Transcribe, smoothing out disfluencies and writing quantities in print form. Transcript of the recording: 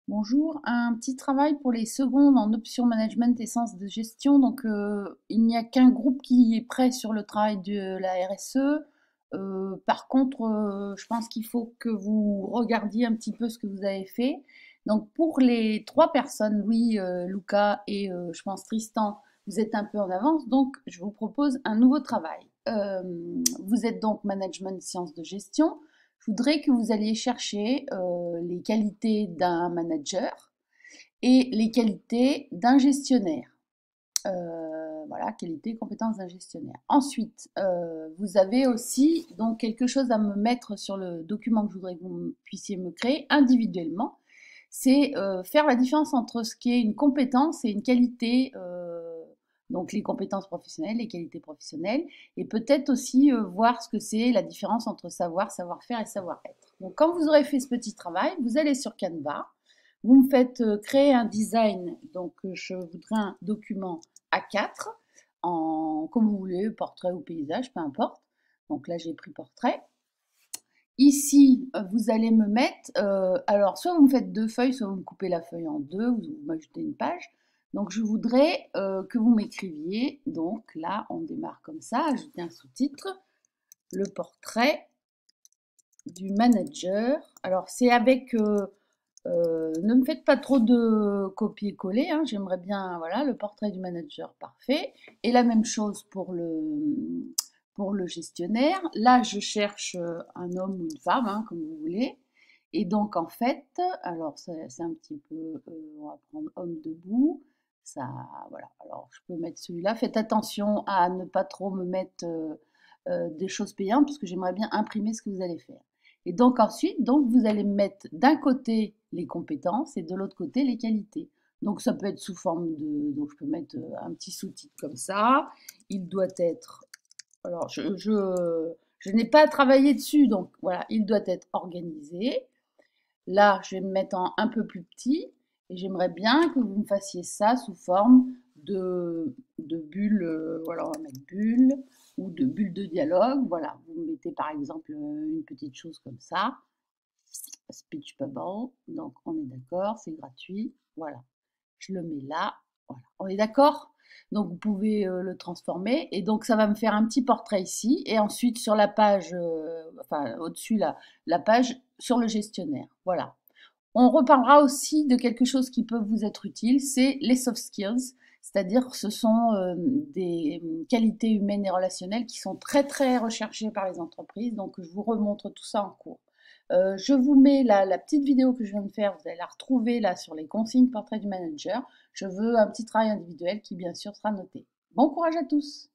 Bonjour, un petit travail pour les secondes en option management et sens de gestion. Donc, il n'y a qu'un groupe qui est prêt sur le travail de la RSE. Par contre, je pense qu'il faut que vous regardiez un petit peu ce que vous avez fait. Donc, pour les trois personnes, Louis, Luca et je pense Tristan, vous êtes un peu en avance. Donc, je vous propose un nouveau travail. Vous êtes donc management sciences de gestion. Je voudrais que vous alliez chercher les qualités d'un manager et les qualités d'un gestionnaire. Voilà, qualité et compétences d'un gestionnaire. Ensuite, vous avez aussi donc quelque chose à me mettre sur le document que je voudrais que vous puissiez me créer individuellement. C'est faire la différence entre ce qui est une compétence et une qualité, donc les compétences professionnelles, les qualités professionnelles, et peut-être aussi voir ce que c'est la différence entre savoir, savoir-faire et savoir-être. Donc quand vous aurez fait ce petit travail, vous allez sur Canva, vous me faites créer un design, donc je voudrais un document A4, comme vous voulez, portrait ou paysage, peu importe. Donc là j'ai pris portrait. Ici, vous allez me mettre, alors soit vous me faites deux feuilles, soit vous me coupez la feuille en deux, vous m'ajoutez une page. Donc je voudrais que vous m'écriviez, donc là on démarre comme ça, ajouter un sous-titre, le portrait du manager. Alors c'est avec, ne me faites pas trop de copier-coller, hein, j'aimerais bien, voilà, le portrait du manager parfait. Et la même chose pour le gestionnaire. Là, je cherche un homme ou une femme, hein, comme vous voulez. Et donc, en fait, alors c'est un petit peu, on va prendre homme debout. Ça, voilà. Alors, je peux mettre celui-là. Faites attention à ne pas trop me mettre des choses payantes, parce que j'aimerais bien imprimer ce que vous allez faire. Et donc ensuite, donc vous allez mettre d'un côté les compétences et de l'autre côté les qualités. Donc ça peut être sous forme de, donc je peux mettre un petit sous-titre comme ça. Il doit être, alors je n'ai pas travaillé dessus, donc voilà, il doit être organisé. Là, je vais me mettre en un peu plus petit et j'aimerais bien que vous me fassiez ça sous forme de bulles, voilà, on va mettre bulles ou de bulles de dialogue. Voilà, vous mettez par exemple une petite chose comme ça, speech bubble. Donc on est d'accord, c'est gratuit. Voilà, je le mets là. Voilà, on est d'accord? Donc vous pouvez le transformer et donc ça va me faire un petit portrait ici et ensuite sur la page, enfin au-dessus la page sur le gestionnaire. Voilà. On reparlera aussi de quelque chose qui peut vous être utile, c'est les soft skills, c'est-à-dire que ce sont des qualités humaines et relationnelles qui sont très très recherchées par les entreprises, donc je vous remontre tout ça en cours. Je vous mets la petite vidéo que je viens de faire, vous allez la retrouver là sur les consignes portrait du manager. Je veux un petit travail individuel qui bien sûr sera noté. Bon courage à tous!